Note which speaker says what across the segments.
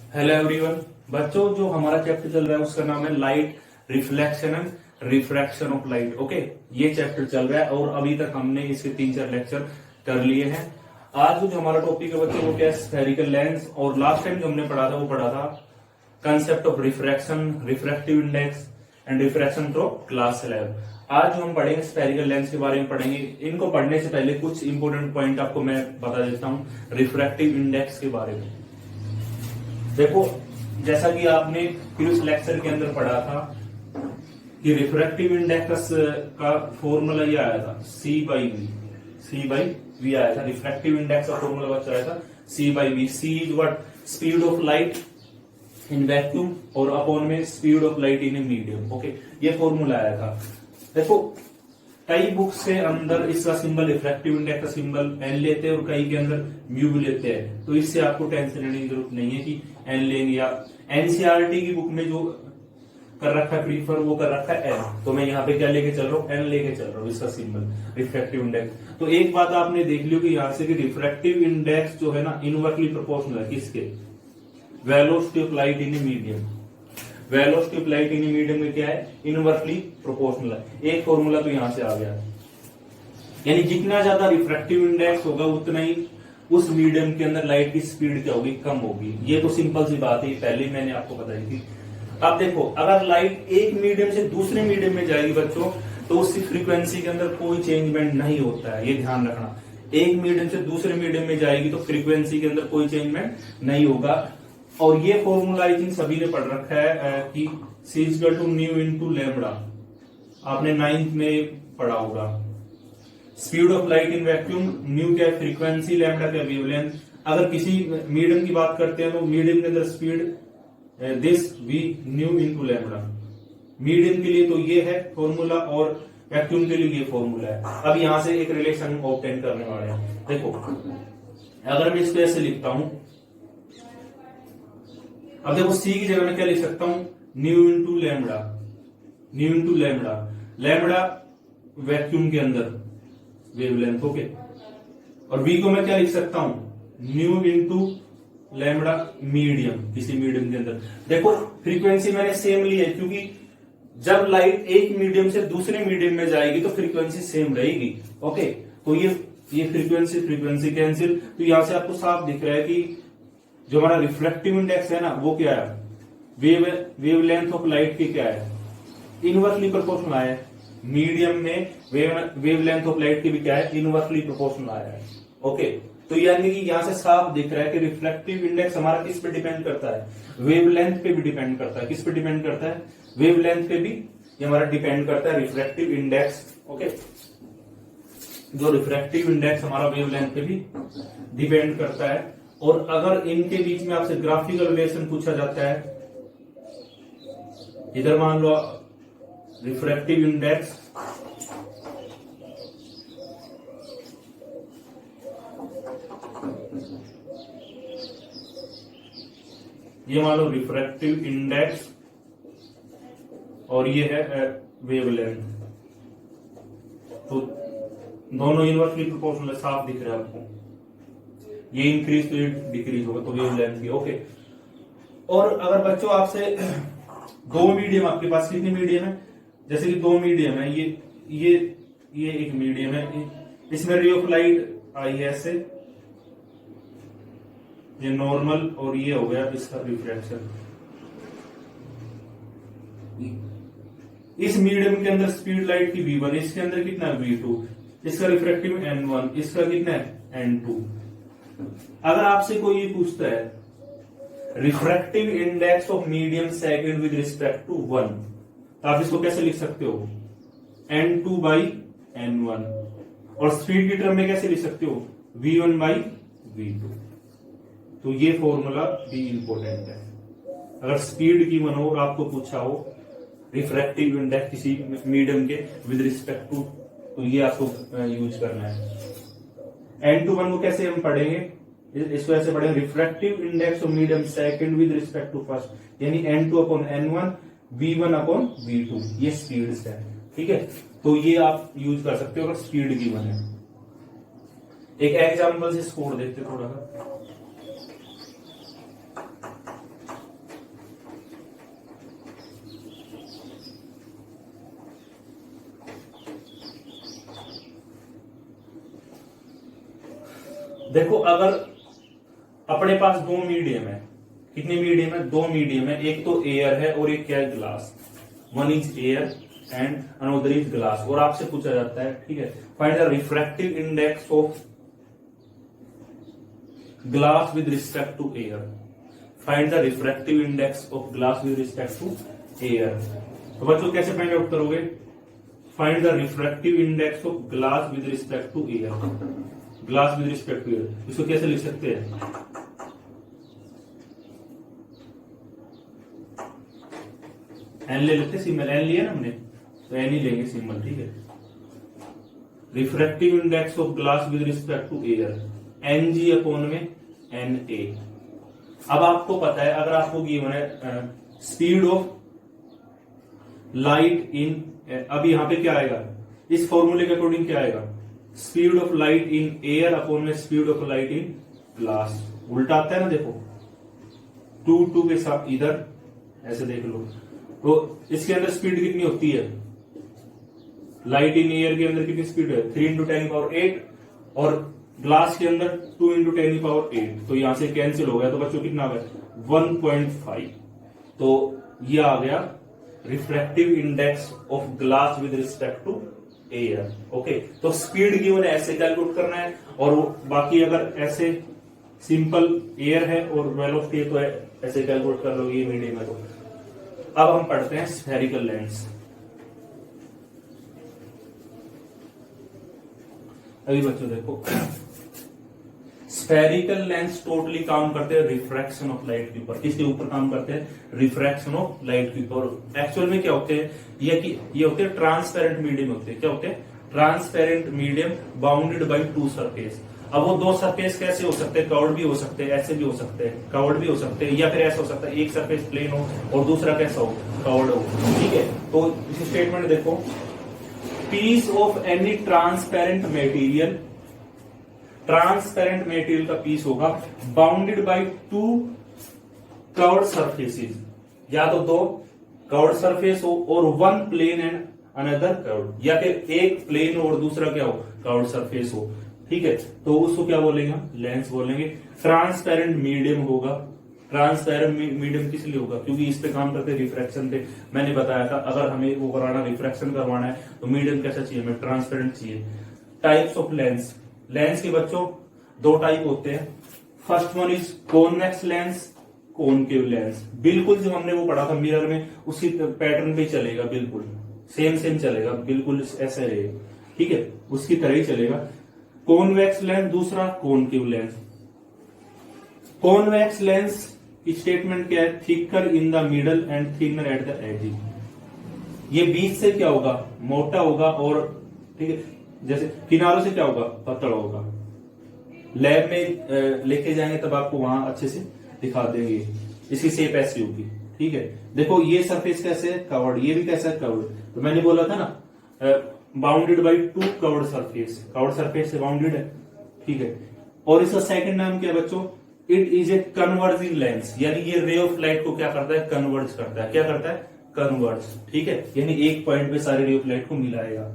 Speaker 1: Hello everyone. बच्चों, जो हमारा चैप्टर चल रहा है उसका नाम है light reflection and refraction of light. Okay, ये चैप्टर चल रहा है और अभी तक हमने इसके 3-4 लेक्चर कर लिए हैं। आज जो हमारा टॉपिक है बच्चों वो क्या है, स्फेरिकल लेंस। और लास्ट टाइम जो हमने पढ़ा था वो पढ़ा था concept of refraction, refractive index and refraction through glass slab. आज जो हम पढ़ेंगे स्फेरिकल लेंस के बारे में पढ़ेंगे। इनको पढ़ने से पहले कुछ इंपोर्टेंट पॉइंट आपको मैं बता देता हूँ रिफ्रैक्टिव इंडेक्स के बारे में। देखो, जैसा कि आपने प्रीवियस लेक्चर के अंदर पढ़ा था कि रिफ्रैक्टिव इंडेक्स का फॉर्मूला ये आया था C/V आया था। रिफ्रैक्टिव इंडेक्स का फॉर्मूला बच्चा आया था C/V। C is what, speed of light in vacuum और अपॉन में speed of light in a medium. Okay, ये फॉर्मूला आया था। देखो, कई बुक्स के अंदर इसका सिंबल, रिफ्रैक्टिव इंडेक्स का सिंबल एन लेते हैं और कई के अंदर म्यू भी लेते हैं। तो इससे आपको टेंशन लेने की जरूरत नहीं है कि एन लेंगे, या एनसीईआरटी की बुक में जो कर रखा है प्रीफर वो कर रखा है एन। तो मैं यहाँ पे क्या लेके चल रहा हूँ, एन लेके चल रहा हूँ, इसका सिंबल रिफ्रैक्टिव इंडेक्स। तो एक बात आपने देख लियो कि यहाँ से कि रिफ्रैक्टिव इंडेक्स जो है ना इनवर्सली प्रोपोर्शनल है किसके, velocity of light in a medium. Velocity of light in medium में क्या है, इनवर्सली प्रोपोर्शनल है। एक फॉर्मूला तो यहां से आ गया, यानी जितना ज्यादा रिफ्रैक्टिव इंडेक्स होगा उतना ही उस मीडियम के अंदर लाइट की स्पीड क्या होगी, कम होगी। ये तो सिंपल सी बात है, पहले मैंने आपको बताई थी। अब देखो, अगर लाइट एक मीडियम से दूसरे मीडियम में जाएगी बच्चों, तो उसकी फ्रीक्वेंसी के अंदर कोई चेंजमेंट नहीं होता है, ये ध्यान रखना। एक मीडियम से दूसरे मीडियम में जाएगी तो फ्रीक्वेंसी के अंदर कोई चेंजमेंट नहीं होगा। और ये फॉर्मूला आई थिंक सभी ने पढ़ रखा है कि C = न्यू इंटू लैम्बडा, आपने 9th में पढ़ा होगा। Speed of light in vacuum, new क्या है, फ्रीक्वेंसी, लैम्बडा क्या वेवलेंथ। अगर किसी मीडियम की बात करते हैं तो मीडियम के अंदर speed this V new into lambda. Medium के लिए तो ये है फॉर्मूला और वैक्यूम के लिए ये फॉर्मूला है। अब यहां से एक रिलेशन ऑब्टेन करने वाले हैं। देखो, अगर मैं इसको ऐसे लिखता हूं, अब देखो C की जगह में क्या लिख सकता हूं, new into lambda. New into lambda, lambda vacuum के अंदर वेवलेंथ। ओके, और V को मैं क्या लिख सकता हूं, न्यू इंटू लैम्बडा मीडियम, किसी मीडियम के अंदर। देखो, फ्रीक्वेंसी मैंने सेम ली है क्योंकि जब लाइट एक मीडियम से दूसरे मीडियम में जाएगी तो फ्रीक्वेंसी सेम रहेगी। ओके, तो ये फ्रीक्वेंसी कैंसिल। तो यहां से आपको साफ दिख रहा है कि जो हमारा रिफ्लेक्टिव इंडेक्स है ना वो क्या है, वेवलेंथ ऑफ लाइट की क्या है, इनवर्सली प्रोपोर्शनल आया है। मीडियम में वेवलेंथ ऑफ लाइट की भी क्या है, इनवर्सली प्रोपोर्शनल आया है। ओके, तो यानी कि यहां से साफ दिख रहा है कि रिफ्लेक्टिव इंडेक्स हमारा किस पे डिपेंड करता है, वेवलेंथ पे भी डिपेंड करता है। किस पे डिपेंड करता है, वेवलेंथ पे भी ये हमारा डिपेंड करता है रिफ्लेक्टिव इंडेक्स। ओके, जो रिफ्लेक्टिव इंडेक्स हमारा वेवलेंथ पे भी डिपेंड करता है। और अगर इनके बीच में आपसे ग्राफिकल रिलेशन पूछा जाता है, इधर मान लो रिफ्रैक्टिव इंडेक्स, ये मान लो रिफ्रैक्टिव इंडेक्स और ये है वेवलेंथ, तो दोनों इनवर्सली प्रोपोर्शनल, साफ दिख रहा है आपको। ये इंक्रीज तो ये डिक्रीज होगा, तो वेवलेंथ भी। ओके, और अगर बच्चों आपसे दो मीडियम, आपके पास कितने मीडियम है, जैसे कि दो मीडियम है, ये एक मीडियम है, इसमें रे ऑफ लाइट आई है ऐसे, ये नॉर्मल, और ये हो गया इसका रिफ्रैक्शन। इस मीडियम के अंदर स्पीड लाइट की V1, इसके अंदर कितना है V2, इसका रिफ्रैक्टिव N1, इसका कितना है N2। अगर आपसे कोई ये पूछता है refractive index of medium second with respect to 1, तो आप इसको कैसे लिख सकते हो, N2/N1। और स्पीड की टर्म में कैसे लिख सकते हो, V1/V2। तो ये फॉर्मूला भी इंपॉर्टेंट है। अगर स्पीड की 1 हो और आपको पूछा हो रिफ्रैक्टिव इंडेक्स किसी मीडियम के विद रिस्पेक्ट टू, तो ये आपको यूज करना है। N2/1 को कैसे हम पढ़ेंगे, इसको ऐसे पढ़ेंगे, refractive index of medium second with respect to first, यानी N2/N1, V1/V2, ये स्पीड्स है। ठीक है, तो ये आप यूज कर सकते हो अगर स्पीड गिवन है। एक एग्जाम्पल से स्कोर देखते थोड़ा सा। देखो अगर अपने पास दो मीडियम है, कितने मीडियम है, दो मीडियम है, एक तो एयर है और एक क्या है, glass. One is air and another is glass. और आपसे पूछा जाता है, ठीक है, find the refractive index of glass with respect to air. Find the refractive index of glass with respect to air. तो बच्चों कैसे फाइंड आउट करोगे, find the refractive index of glass with respect to air. Glass with respect to air, इसको कैसे लिख सकते हैं, N ले लेते, सिंबल एन लिया ना हमने, तो एन ही लेंगे सिंबल, ठीक है। Refractive index of glass with respect to air, N G upon में एन ए। अब आपको पता है, अगर आपको गिवन है स्पीड ऑफ लाइट इन, अब यहां पे क्या आएगा, इस फॉर्मूले के अकॉर्डिंग क्या आएगा, speed of light in air upon में speed of light in glass. उल्टा आता है ना, देखो 2 के साथ इधर ऐसे देख लो, तो इसके अंदर स्पीड कितनी होती है, लाइट इन एयर के अंदर कितनी स्पीड है, 3 × 10⁸, और ग्लास के अंदर 2 × 10⁸। तो यहां से कैंसिल हो गया, तो बच्चों कितना आ गया 1.5। तो ये आ गया refractive index of glass with respect to air. Okay, तो स्पीड गिवन है, ऐसे कैलकुलेट करना है, और बाकी अगर ऐसे सिंपल एयर है और वेलोसिटी है तो ऐसे कैलकुलेट कर लो, ये मीडियम है। तो अब हम पढ़ते हैं स्फेरिकल लेंस। अभी बच्चों देखो, स्फेरिकल लेंस टोटली काम करते हैं रिफ्रैक्शन ऑफ लाइट के ऊपर। किसके ऊपर काम करते हैं, रिफ्रैक्शन ऑफ लाइट के ऊपर। एक्चुअल में क्या होते हैं, ये होते हैं ट्रांसपेरेंट मीडियम होते हैं। क्या होते हैं, transparent medium bounded by 2 surface. अब वो 2 सरफेस कैसे हो सकते हैं, कर्व्ड भी हो सकते हैं, ऐसे भी हो सकते हैं, कर्व्ड भी हो सकते हैं, या फिर ऐसा हो सकता है एक सरफेस प्लेन हो और दूसरा कैसा हो, कर्व्ड हो, ठीक है। तो इस स्टेटमेंट देखो, piece of any transparent material, transparent material का पीस होगा बाउंडेड बाय 2 कर्व्ड सरफेसेस, या तो 2 कर्व्ड सरफेस हो और 1 प्लेन एंड अनदर कर्व्ड, या फिर एक प्लेन और दूसरा क्या हो, कर्व्ड सरफेस हो, ठीक है। तो उसको क्या बोलेंगे, लेंस बोलेंगे। ट्रांसपेरेंट मीडियम होगा। ट्रांसपेरेंट मीडियम किस लिए होगा, क्योंकि इस पे काम करते हैं रिफ्रैक्शन पे। मैंने बताया था अगर हमें वो कराना, रिफ्रैक्शन करवाना है तो मीडियम कैसा चाहिए, हमें ट्रांसपेरेंट चाहिए। टाइप्स ऑफ लेंस, लेंस के बच्चों 2 टाइप होते हैं। First one is convex lens, concave lens. बिल्कुल जो हमने वो पढ़ा था मिरर में, उसी पैटर्न पे चलेगा, बिल्कुल सेम चलेगा, बिल्कुल ऐसा रहेगा, ठीक है, उसकी तरह ही चलेगा। कॉन्वेक्स लेंस, दूसरा कॉनकेव लेंस। कॉन्वेक्स लेंस की स्टेटमेंट क्या है, thicker in the middle and thinner at the edge. ये बीच से क्या होगा, मोटा होगा, और ठीक है, जैसे किनारों से क्या होगा, पतला होगा। लैब में लेके जाएंगे तब आपको वहां अच्छे से दिखा देंगे। इसकी शेप ऐसी होगी, ठीक है। देखो ये सरफेस कैसे है, कवर्ड, ये भी कैसा है, कवर्ड। तो मैंने बोला था ना, bounded by 2 curved surface, curved surface से बाउंडेड है, ठीक है। और इसका सेकंड नाम क्या है बच्चों, it is a converging lens, यानी ये रे ऑफ लाइट को क्या करता है, कन्वर्ज करता है। क्या करता है, कन्वर्ज, ठीक है, यानी एक पॉइंट पे सारे रे ऑफ लाइट को मिलाएगा।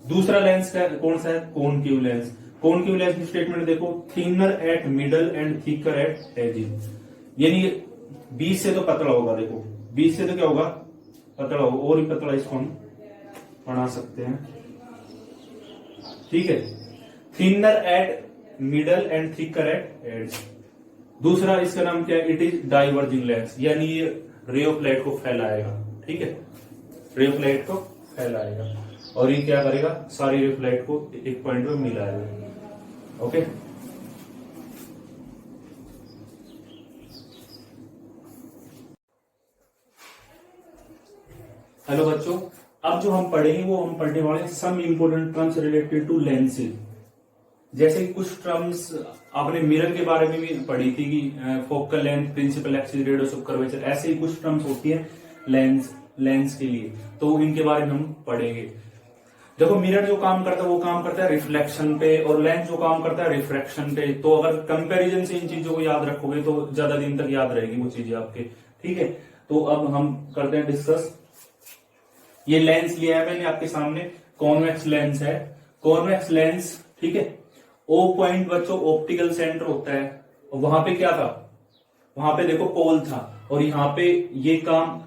Speaker 1: दूसरा लेंस का कौन सा है, कॉनकेव लेंस। कॉनकेव लेंस की स्टेटमेंट देखो, thinner at middle and thicker eight ageing, यानी बीच से तो पतला होगा। देखो बीच से तो क्या होगा, पतला होगा, और भी पतला इसको हम बना सकते हैं, ठीक है। Thinner at middle and thicker at edge. दूसरा इसका नाम क्या है, इट इज डाइवर्जिंग लेंस, यानी ये रे ऑफ लाइट को फैलाएगा, ठीक है, रे ऑफ लाइट को फैलाएगा, और ये क्या करेगा, सारी रे ऑफ लाइट को एक पॉइंट पे मिलाएगा। ओके, हेलो बच्चों, अब जो हम पढ़ेंगे वो हम पढ़ने वाले some important terms related to lenses. जैसे कि कुछ टर्म्स आपने मिरर के बारे में भी पढ़ी थी कि focal length, principal axis, radius of curvature, ऐसे ही कुछ टर्म्स होती है लेंस के लिए, तो इनके बारे में हम पढ़ेंगे। देखो मिरर जो काम करता है वो काम करता है रिफ्लेक्शन पे, और लेंस जो काम करता है रिफ्रैक्शन पे। तो अगर कंपैरिजन से इन चीजों को याद रखोगे तो ज्यादा दिन तक याद रहेगी वो चीजें आपके, ठीक है। तो अब हम करते हैं डिस्कस। ये लेंस लिया है मैंने आपके सामने, कॉन्वेक्स लेंस है, कॉन्वेक्स लेंस, ठीक है। ओ पॉइंट बच्चों ऑप्टिकल सेंटर होता है, और वहां पे क्या था, वहां पे देखो पोल था, और यहाँ पे ये काम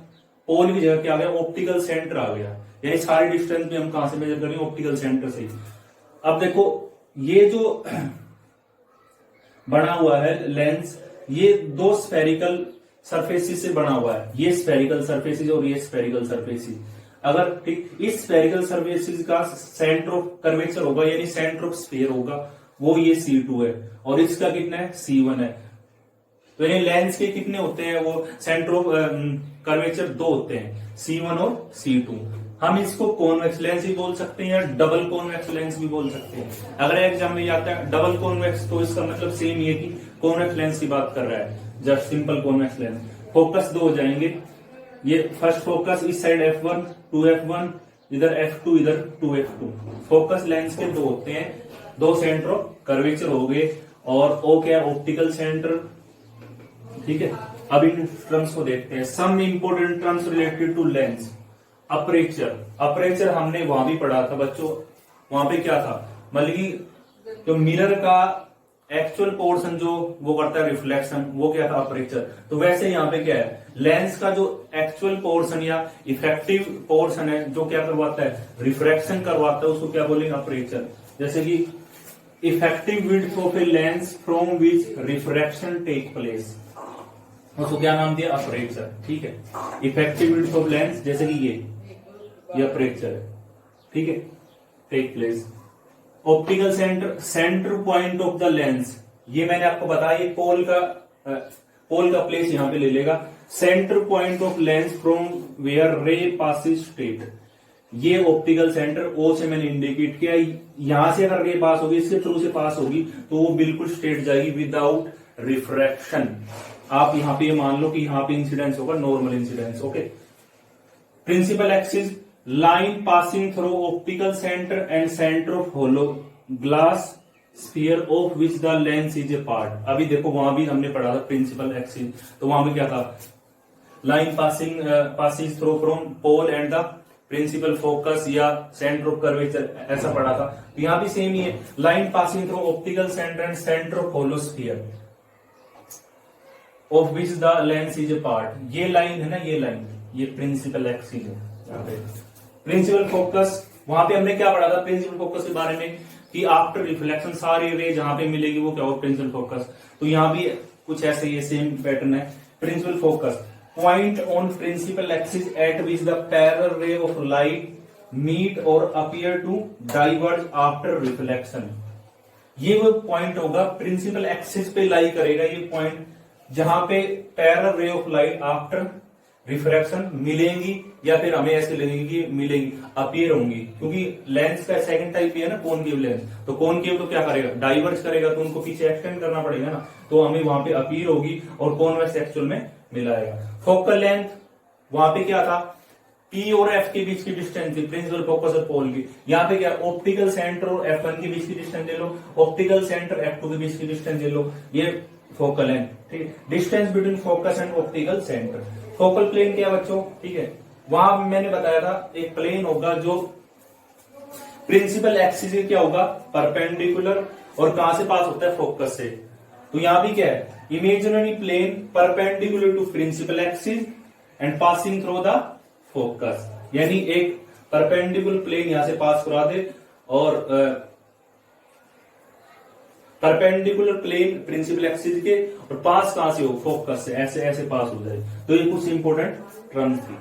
Speaker 1: पोल की जगह क्या आ गया, ऑप्टिकल सेंटर आ गया। यानी सारी डिस्टेंस भी हम कहां से मेजर करेंगे, ऑप्टिकल सेंटर से। अब देखो ये जो बना हुआ है लेंस, ये दो स्फेरिकल सरफेसिस से बना हुआ है, ये स्फेरिकल सरफेसिस और ये स्फेरिकल सरफेसिस। अगर ठीक इस स्फेरिकल सरफेसिस का सेंटर ऑफ कर्वेचर होगा, यानी सेंटर ऑफ स्फीयर होगा, वो ये C2 है, और इसका कितना है, C1 है। तो यानी लेंस के कितने होते हैं, वो सेंटर ऑफ कर्वेचर दो होते हैं, C1 और C2। हम इसको कॉन्वेक्स लेंस भी बोल सकते हैं या डबल कॉन्वेक्स लेंस भी बोल सकते हैं। अगर एग्जाम में आता है डबल कॉन्वेक्स, तो इसका मतलब सेम ही है कि कॉन्वेक्स लेंस की बात कर रहा है, just simple convex lens. Focus दो हो जाएंगे, ये फर्स्ट फोकस इस साइड F1 2F1, इधर F2 इधर 2F2। फोकस लेंस के दो होते हैं, दो सेंटर ऑफ कर्वेचर हो गए, और ओ क्या है, ऑप्टिकल सेंटर। ठीक है, अब इन टर्म्स को देखते हैं, some important terms related to lens. Aperture, aperture हमने वहां भी पढ़ा था बच्चों, वहां पे क्या था, मतलब कि जो मिरर का एक्चुअल पोर्शन जो वो करता है रिफ्लेक्शन, वो क्या था, अपर्चर। तो वैसे यहाँ पे क्या है, लेंस का जो एक्चुअल पोर्शन या इफेक्टिव पोर्शन है, जो क्या करवाता है, रिफ्रैक्शन करवाता है, उसको क्या बोलेंगे, अपर्चर। जैसे कि effective width of a lens from which refraction take place, उसको क्या नाम दिया, अपर्चर। ठीक है, इफेक्टिव विड्थ ऑफ लेंस, जैसे कि ये अपर्चर है, ठीक है, take place. Optical centre, centre point of the lens, ये मैंने आपको बताया, ये पोल का प्लेस यहां पे ले लेगा। Centre point of lens from where ray passes straight, ये ऑप्टिकल सेंटर ओ से मैंने इंडिकेट किया। यहां से अगर रे पास होगी, इसके थ्रू से पास होगी, तो वो बिल्कुल स्ट्रेट जाएगी विदाउट रिफ्रैक्शन। आप यहां पे मान लो कि यहां पे इंसिडेंस होगा, normal incidence. Okay, principal axis, line passing through optical centre and centre of hollow glass sphere of which the lens is a part. अभी देखो वहां भी हमने पढ़ा था प्रिंसिपल एक्सिस, तो वहां में क्या था, line passing through from pole and the principal focus या सेंटर ऑफ कर्वेचर, ऐसा पढ़ा था। तो यहां भी सेम ही है, line passing through optical centre and centre of hollow sphere of which the lens is a part. ये लाइन है ना, ये लाइन, ये प्रिंसिपल एक्सिस है। प्रिंसिपल फोकस, वहां पे हमने क्या पढ़ा था प्रिंसिपल फोकस के बारे में, कि आफ्टर रिफ्लेक्शन सारी रे जहां पे मिलेगी वो क्या हो, प्रिंसिपल फोकस। तो यहां भी कुछ ऐसे ये सेम पैटर्न है। Principal focus, point on principal axis at which the parallel ray of light meet और appear to diverge after reflection. ये वो पॉइंट होगा प्रिंसिपल एक्सिस पे लाई करेगा, ये पॉइंट जहां पे parallel ray of light after refraction मिलेंगी, या फिर हमें ऐसे लगेगी कि मिलेंगी, अपीयर होंगी, क्योंकि लेंस का सेकंड टाइप भी है ना कॉनकेव लेंस। तो कॉनकेव तो क्या करेगा, डाइवर्ज करेगा, तो उनको पीछे एक्सटेंड करना पड़ेगा ना, तो हमें वहां पे अपीयर होगी, और कॉन्वेक्स एक्चुअल में मिलाएगा। फोकल लेंथ, वहां पे क्या था, P और F के बीच की डिस्टेंस थी, प्रिंसिपल फोकस और पोल की। यहाँ पे क्या, ऑप्टिकल सेंटर और F1 के बीच की डिस्टेंस ले लो, ऑप्टिकल सेंटर F2 के बीच की डिस्टेंस ले लो, ये फोकल लेंथ। ठीक है, distance between focus and optical centre. Focal plane क्या बच्चों, ठीक है, वहां मैंने बताया था एक प्लेन होगा जो प्रिंसिपल एक्सिस से क्या होगा, परपेंडिकुलर, और कहां से पास होता है, फोकस से। तो यहां भी क्या है, imaginary plane perpendicular to principal axis and passing through the focus, यानी एक परपेंडिकुलर प्लेन यहां से पास करा दे, और परपेंडिकुलर प्लेन प्रिंसिपल एक्सिस के, और पास कहां से हो, फोकस से, ऐसे ऐसे पास हो जाए। तो ये कुछ इंपोर्टेंट टर्म्स थी।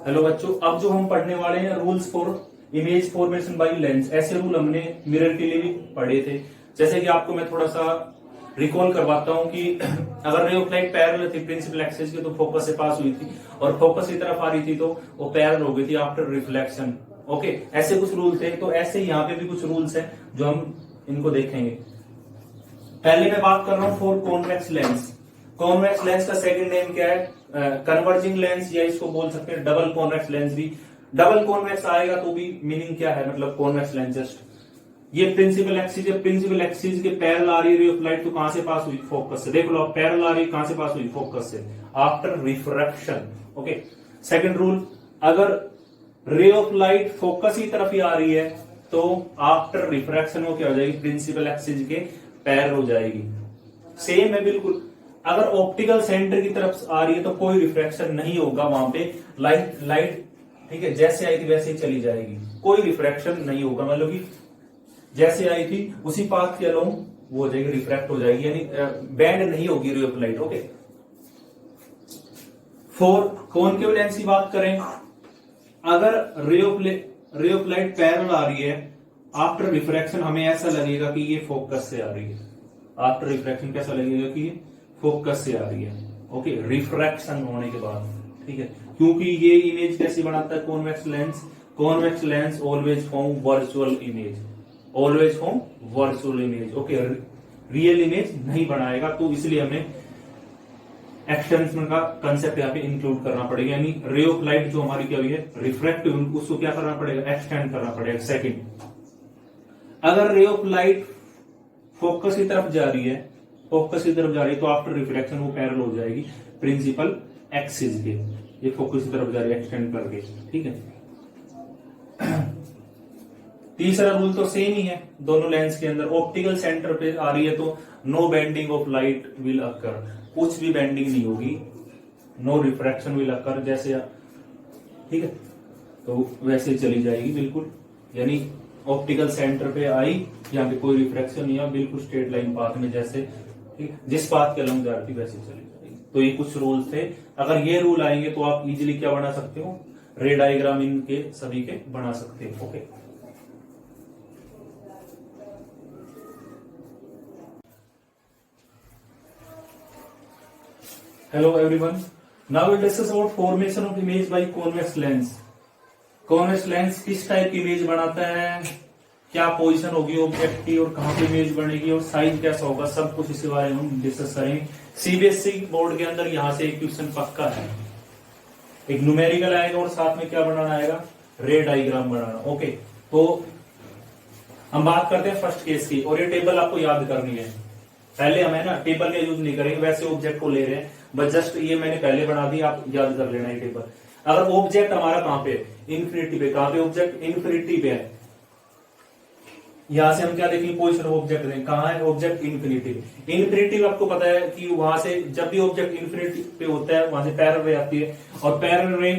Speaker 1: हेलो बच्चों, अब जो हम पढ़ने वाले हैं rules for image formation by lens. ऐसे रूल हमने मिरर के लिए भी पढ़े थे। जैसे कि आपको मैं थोड़ा सा रिकॉल करवाता हूं कि अगर रे ऑफ लाइट पैरेलल थी प्रिंसिपल एक्सिस की, तो फोकस से पास हुई थी, और फोकस की तरफ आ रही थी तो वो पैरेलल हो गई थी आफ्टर रिफ्लेक्शन। ओके, ऐसे कुछ रूल थे। तो ऐसे यहाँ पे भी कुछ रूल्स हैं जो हम इनको देखेंगे। पहले मैं बात कर रहा हूं for convex lens. Convex lens का सेकंड नेम क्या है, कन्वर्जिंग लेंस, या इसको बोल सकते हैं डबल कॉन्वेक्स लेंस भी। डबल कॉन्वेक्स आएगा तो भी मीनिंग क्या है, मतलब कॉन्वेक्स लेंस जस्ट ये प्रिंसिपल एक्सिस है, प्रिंसिपल एक्सिस के पैरेलल आ रही है रे ऑफ लाइट, तो कहां से पास हुई, फोकस से। देख लो, पैरेलल आ रही है, कहां से पास हुई, फोकस से, after refraction. Okay. Second rule, अगर रे ऑफ लाइट फोकस की तरफ ही आ रही है तो आफ्टर रिफ्रैक्शन वो क्या हो जाएगी, प्रिंसिपल एक्सिस के पैरेलल हो जाएगी। सेम है बिल्कुल। अगर ऑप्टिकल सेंटर की तरफ आ रही है तो कोई रिफ्रैक्शन नहीं होगा वहां पे, लाइट ठीक है जैसे आई थी वैसे ही चली जाएगी, कोई रिफ्रैक्शन नहीं होगा, मतलब कि जैसे आई थी उसी पाथ के अलोंग वो हो जाएगी, रिफ्रैक्ट हो जाएगी, यानी बैंड नहीं होगी रे of light. Okay. Four, concave lens की बात करें, अगर रे ऑफ लाइट पैरेलल आ रही है आफ्टर रिफ्रैक्शन, हमें ऐसा लगेगा कि ये फोकस से आ रही है। आफ्टर रिफ्रैक्शन कैसा लगेगा कि ये फोकस से आ रही है। ओके, रिफ्रैक्शन होने के बाद, ठीक है, क्योंकि ये इमेज कैसी बनाता है convex lens, convex lens always form virtual image, always form virtual image. Okay, real image नहीं बनाएगा, तो इसलिए हमें एक्सटेंशन का कंसेप्ट यहाँ पे इंक्लूड करना पड़ेगा, यानी रे ऑफ लाइट जो हमारी क्या हुई है रिफ्रैक्टिव, उसको क्या करना पड़ेगा, एक्सटेंड करना पड़ेगा। सेकंड, अगर रे ऑफ लाइट फोकस की तरफ जा रही है, फोकस की तरफ जा रही है तो आफ्टर रिफ्रैक्शन वो पैरेलल हो जाएगी प्रिंसिपल एक्सिस के, ये फोकस की तरफ जा रही है एक्सटेंड करके, ठीक है। तीसरा रूल तो सेम ही है दोनों लेंस के अंदर, ऑप्टिकल सेंटर पे आ रही है तो no bending of light will occur, कुछ भी बेंडिंग नहीं होगी, नो रिफ्रैक्शन विल अकर, जैसे ठीक है तो वैसे चली जाएगी बिल्कुल, यानी ऑप्टिकल सेंटर पे आई, यहाँ पे कोई रिफ्रैक्शन नहीं है, बिल्कुल स्ट्रेट लाइन पाथ में जैसे ठीक जिस पाथ के अलॉन्ग जा रही थी वैसे चली जाएगी। तो ये कुछ रूल्स थे, अगर ये रूल आएंगे तो आप इजीली क्या बना सकते हो, रे डायग्राम इनके सभी के बना सकते हो। Okay, hello everyone, now will discuss about formation of image by convex lens. Convex lens किस टाइप की इमेज बनाता है, क्या पोजीशन होगी ऑब्जेक्ट की और कहां पे इमेज बनेगी और साइज कैसा होगा, सब कुछ इसके बारे में हम डिस्कस करेंगे। सीबीएसई बोर्ड के अंदर यहां से एक क्वेश्चन पक्का है, एक न्यूमेरिकल आएगा और साथ में क्या बनाना आएगा, रे डायग्राम बनाना। ओके, तो हम बात करते हैं फर्स्ट केस की, और ये टेबल आपको याद करनी है। पहले हमें ना टेबल का यूज नहीं करेंगे, वैसे ऑब्जेक्ट को ले रहे हैं, बस जस्ट ये मैंने पहले बना दी, आप याद कर लेना ये टेबल। अगर ऑब्जेक्ट हमारा कहां पे, इन्फिनिटी पे, कहां पे ऑब्जेक्ट इन्फिनिटी पे है, यहां से हम क्या देखेंगे, पोजिशन ऑफ ऑब्जेक्ट देखेंगे, कहां है ऑब्जेक्ट इन्फिनिटी पे। इन्फिनिटी आपको पता है कि वहां से जब भी ऑब्जेक्ट इन्फिनिटी पे होता है वहां से पैरेलल रे आती है, और पैरेलल रे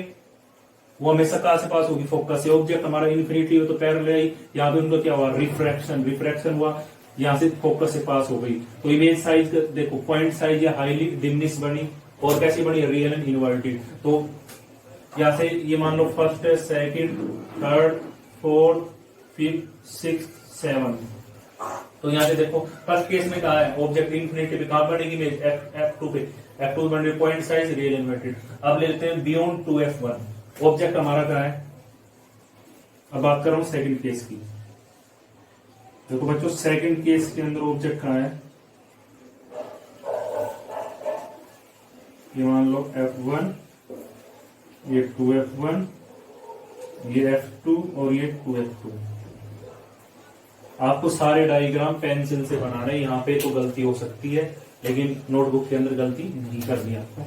Speaker 1: वो हमेशा कहां से पास होगी, फोकस से। ऑब्जेक्ट हमारा इन्फिनिटी हो तो पैरेलल रे आई, यहाँ पे उनको क्या हुआ, रिफ्रैक्शन हुआ, यहां से फोकस से पास हो गई। तो इमेज साइज देखो, पॉइंट साइज या हाईली डिमिनिश बनी, और कैसी बनी, रियल एंड इनवर्टेड। तो यहां से ये मान लो first, second, third, fourth, fifth, six, seven. तो यहां से देखो फर्स्ट केस में कहा है ऑब्जेक्ट इन्फिनिटी पे, कहां बनेगी इमेज, F2 पे, F2 बन रही पॉइंट साइज रियल इनवर्टेड। अब ले लेते हैं बियॉन्ड 2F1, ऑब्जेक्ट हमारा कहा है, अब बात कर रहा हूं सेकंड केस की। देखो बच्चों सेकंड केस के अंदर ऑब्जेक्ट कहां है, ये मान लो F1, ये 2F1, ये F2 और ये 2F2। आपको सारे डायग्राम पेंसिल से बनाना है, यहाँ पे तो गलती हो सकती है लेकिन नोटबुक के अंदर गलती नहीं करनी आपको।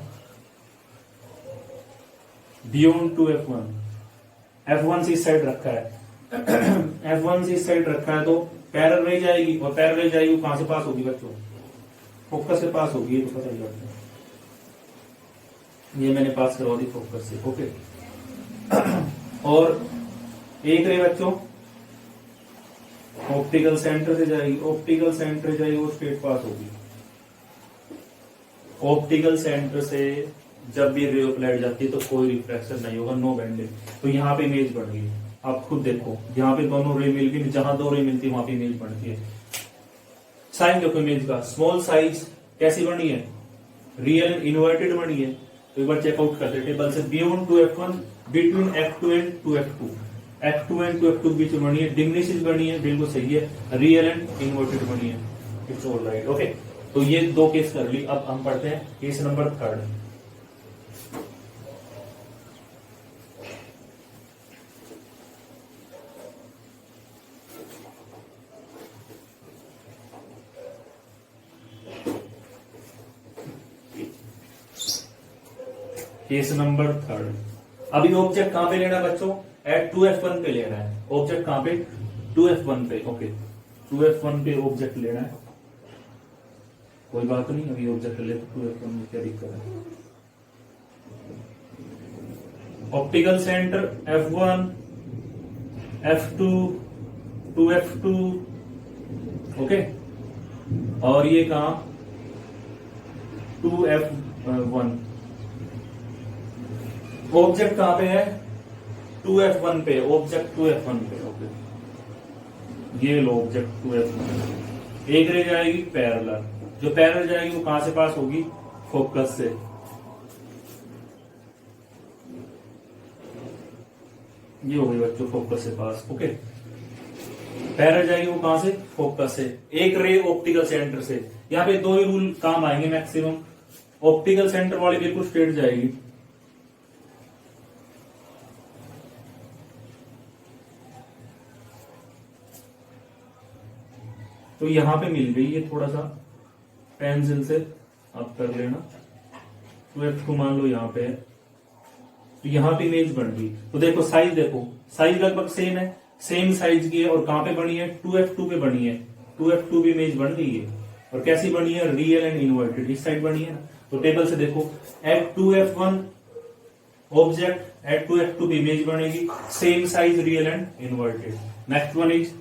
Speaker 1: बियॉन्ड 2F1, F1 से इस साइड रखा है, F1 से इस साइड रखा है तो पैरेलल रह जाएगी, और पैरेलल रह जाएगी कहां से पास होगी बच्चों, फोकस से पास होगी, ये तो पता ही लगता है, ये मैंने पास करवा दी फोकस से। ओके, और एक रहे बच्चों ऑप्टिकल सेंटर से जाएगी, ऑप्टिकल सेंटर से जाएगी वो स्ट्रेट पास होगी। ऑप्टिकल सेंटर से जब भी रे ऑफ लाइट जाती है तो कोई रिफ्रैक्शन नहीं होगा, नो बेंडिंग। तो यहाँ पे इमेज बन गई, आप खुद देखो यहाँ पे दोनों रे मिल गई, जहां दो रे मिलती है वहां पे इमेज बनती है। साइज देखो इमेज का, स्मॉल साइज कैसी बनी है, रियल इन्वर्टेड बनी है। तो एक बार चेकआउट करते हैं टेबल से, beyond 2F1, between F2 and 2F2, F2 and 2F2 के बीच में बनी है, डिमिनिश बनी है, बिल्कुल सही है, रियल एंड इन्वर्टेड बनी है, इट्स ऑल राइट। ओके, तो ये दो केस कर ली, अब हम पढ़ते हैं case number third. Case number 3। अभी ऑब्जेक्ट कहां पे लेना है बच्चों, एट 2f1 पे लेना है ऑब्जेक्ट, कहां पे 2f1 पे। ओके 2f1 पे ऑब्जेक्ट लेना है, कोई बात नहीं, अभी ऑब्जेक्ट ले तो 2f1 में क्या दिक्कत है। Optical centre f1 f2 2f2, okay, और ये कहा 2f1। ऑब्जेक्ट कहां पे है 2f1 पे, ऑब्जेक्ट 2f1 पे। ओके ये लो ऑब्जेक्ट 2f1, एक रह जाएगी पैरेलल, जो पैरेलल जाएगी वो कहां से पास होगी, फोकस से। ये हो गई बच्चों फोकस से पास। ओके पैरेलल जाएगी वो कहां से, फोकस से। एक रे ऑप्टिकल सेंटर से। यहाँ पे दो ही रूल काम आएंगे मैक्सिमम। ऑप्टिकल सेंटर वाली बिल्कुल स्ट्रेट जाएगी, तो यहां पे मिल गई, ये थोड़ा सा पेंसिल से आप कर लेना। 2f2 मान लो यहाँ पे है, तो यहाँ पे इमेज बन गई। तो देखो साइज, देखो साइज लगभग सेम है, सेम साइज की है, और कहां पे बनी है 2f2 पे बनी है। 2f2 भी इमेज बन गई है, और कैसी बनी है, रियल एंड इन्वर्टेड, इस साइड बनी है ना। तो टेबल से देखो eight 2f1 object at 2f2 भी इमेज बनेगी, same size real and inverted. Next one is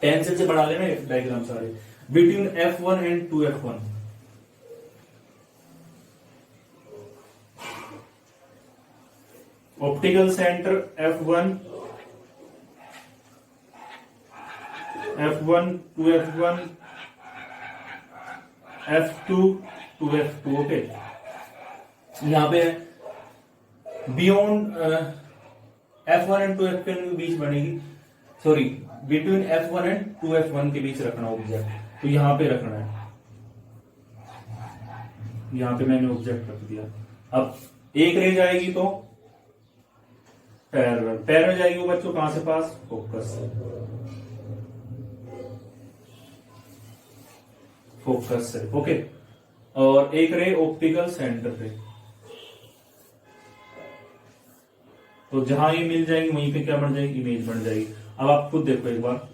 Speaker 1: pencil से बना लेना डायग्राम सारे, between f1 and 2f1। Optical centre f1 2f1 f2 2f2। Okay यहां पे बियॉन्ड f1 एंड 2f1 के बीच बनेगी, sorry between f1 and 2f1 के बीच रखना ऑब्जेक्ट, तो यहां पे रखना है। यहां पे मैंने ऑब्जेक्ट रख दिया। अब एक रह जाएगी तो पैरेलल, पैरेलल जाएगी वो बच्चों कहां से पास, फोकस से। फोकस से ओके, और एक रे ऑप्टिकल सेंटर पे, तो जहां ये मिल जाएगी वहीं पे क्या बन जाएगी, इमेज बन जाएगी। अब आप खुद देखो एक बार,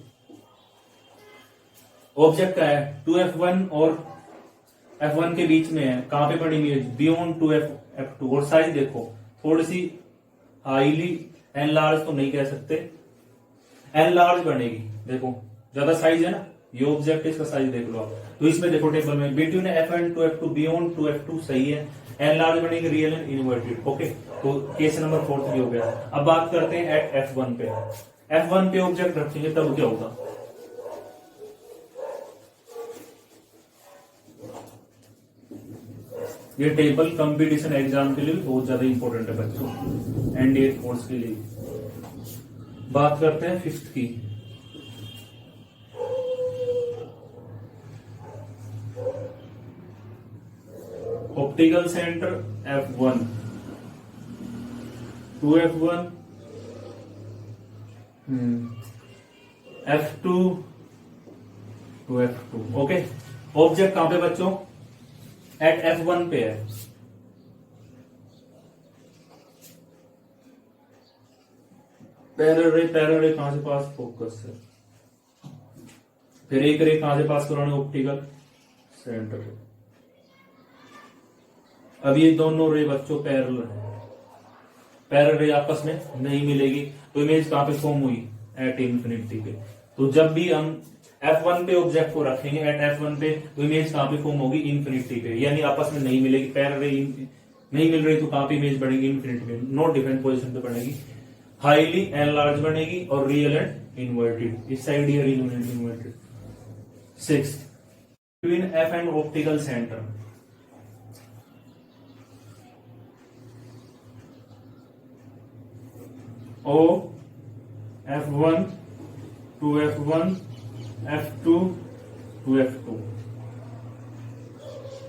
Speaker 1: ऑब्जेक्ट क्या है 2f1 और f1 के बीच में है, कहां पे बनी इमेज, बियॉन्ड 2f2, और साइज देखो थोड़ी सी हाईली एनलार्ज तो नहीं कह सकते, एनलार्ज बनेगी। देखो ज्यादा साइज है ना, ये ऑब्जेक्ट इसका साइज देख लो आप। तो इसमें देखो टेबल में between f and 2f2 beyond 2f2 सही है, एनलार्ज बनेगी रियल एंड इन्वर्टेड। ओके तो केस नंबर 4 भी हो गया। अब बात करते हैं एट f1 पे। f1 पे ऑब्जेक्ट रखेंगे तब क्या होगा, ये टेबल कंपटीशन एग्जाम के लिए बहुत ज्यादा इंपॉर्टेंट है बच्चों, एनडीए कोर्स के लिए। बात करते हैं 5th की। Optical centre f1 2f1 f2 2f2। Okay object कहां पे बच्चों, एट f1 पे है। पैरेलल रे कहां से पास, फोकस से। फिर एक रे कहां से पास कराने, ऑप्टिकल सेंटर से। अब ये दोनों रे बच्चों पैरेलल है, पैरेलल रे आपस में नहीं मिलेगी, तो इमेज कहां पे फॉर्म हुई, एट इंफिनिटी पे। तो जब भी हम f1 पे ऑब्जेक्ट को रखेंगे एट f1 पे, तो इमेज कहां पे फॉर्म होगी, इंफिनिटी पे, यानी आपस में नहीं मिलेगी। पैरेलल रे नहीं मिल रही तो कहां पे इमेज बनेगी, इंफिनिटी पे, नॉट डिफरेंट पोजीशन पे बनेगी, हाईली एनलार्ज बनेगी और रियल एंड इन्वर्टेड, इस साइड ये real and inverted. 6 between f and optical centre. O f1 2f1 f2 2f2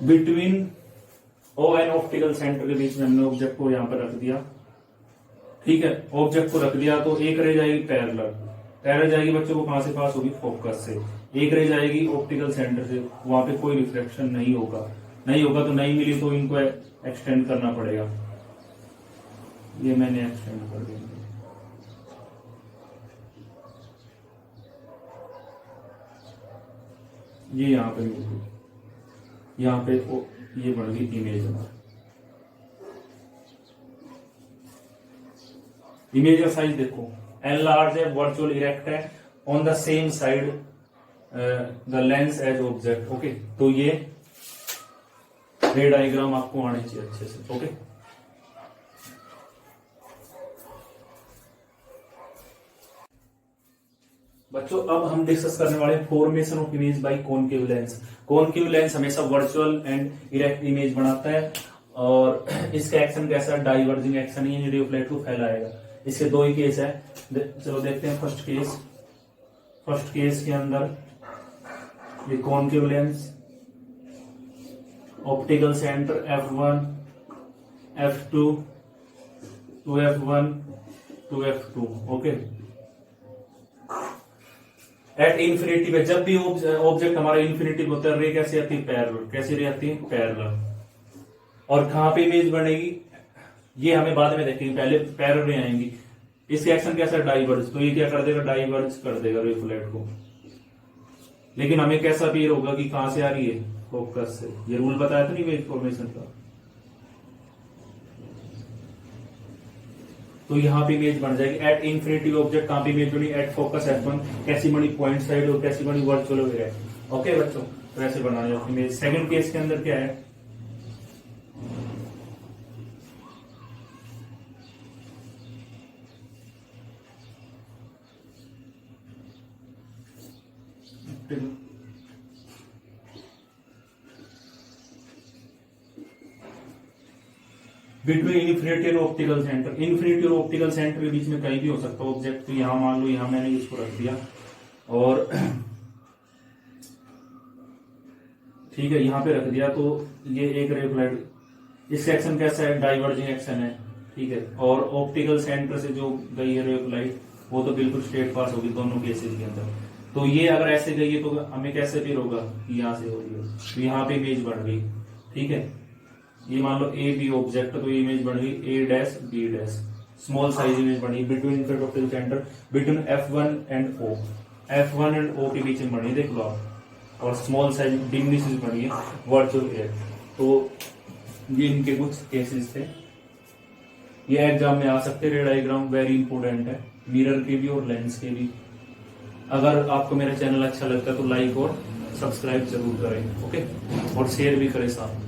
Speaker 1: between O and optical centre के बीच में हमने ऑब्जेक्ट को यहां पर रख दिया। ठीक है ऑब्जेक्ट को रख दिया, तो एक रह जाएगी पैरेलल, पैरेलल जाएगी बच्चों को कहां से पास होगी, फोकस से। एक रह जाएगी ऑप्टिकल सेंटर से, वहां पे कोई रिफ्लेक्शन नहीं होगा, नहीं होगा तो नहीं मिली तो इनको एक्सटेंड करना पड़ेगा। ये मैंने एक्सटेंड कर दिया। ये यहाँ पे मिल गई, यहाँ पे ये बन गई इमेज हमारी। इमेज का साइज देखो, एल लार्ज है, वर्चुअल इरेक्ट है, on the same side the lens as object. Okay, तो ये रे डायग्राम आपको आने चाहिए अच्छे से। ओके, बच्चों अब हम डिस्कस करने वाले formation of image by concave lens. Concave lens हमेशा वर्चुअल एंड इरेक्ट इमेज बनाता है और इसका एक्शन कैसा, डाइवर्जिंग एक्शन, ये रे ऑफ लाइट को फैलाएगा। इसके दो ही केस है, चलो देखते हैं। फर्स्ट केस के अंदर ये concave lens, optical centre F1, F2, 2F1, 2F2। Okay, at infinity पे जब भी ऑब्जेक्ट हमारा इन्फिनिटी होता है, रे कैसे आती है, पैरेलल। कैसी रे आती है, पैरेलल। और कहां पे इमेज बनेगी ये हमें बाद में देखेंगे, पहले पैरेलल रे आएंगी। इसके एक्शन कैसा, डाइवर्ज, तो ये क्या कर देगा, डाइवर्ज कर देगा रे ऑफ लाइट को। लेकिन हमें कैसा अपीयर होगा कि कहां से आ रही है, फोकस से। ये रूल बताया था नहीं इमेज फॉर्मेशन का। तो यहाँ पे इमेज बन जाएगी एट इन्फिनिटी ऑब्जेक्ट। कहां पे इमेज बनी, एट फोकस F1। कैसी बनी, पॉइंट साइड, और कैसी बनी, वर्चुअल वगैरह। ओके बच्चों, तो ऐसे बनाना इमेज। सेकंड केस के अंदर क्या है, बिटवीन इन्फिनिटी और ऑप्टिकल सेंटर। इन्फिनिटी और ऑप्टिकल सेंटर के बीच में कहीं भी हो सकता है ऑब्जेक्ट। तो यहां मान लो, यहां मैंने इसको रख दिया और ठीक है, यहां पे रख दिया। तो ये एक रे ऑफ लाइट, इसका एक्शन कैसा है, डाइवर्जिंग एक्शन है। ठीक है, और ऑप्टिकल सेंटर से जो गई है रे ऑफ लाइट, वो तो बिल्कुल स्ट्रेट पास होगी दोनों केसेस के अंदर। तो ये अगर ऐसे गई है तो हमें कैसे फिर होगा, यहां से हो रही है, तो यहाँ पे इमेज बन गई। ठीक है, ये मान लो ए बी ऑब्जेक्ट, तो ये इमेज बन गई a dash b dash. Small size image बनी between optical centre, between F1 and O। F1 and O के बीच में बनी, देख लो आप। और स्मॉल साइज डिमिनिश बनी है, वर्चुअल इरेक्ट। तो ये इनके कुछ केसेस थे, ये एग्जाम में आ सकते। रे डायग्राम वेरी इंपोर्टेंट है, मिरर के भी और लेंस के भी। अगर आपको मेरा चैनल अच्छा लगता है तो लाइक और सब्सक्राइब जरूर करें। ओके, और शेयर भी करें साथ।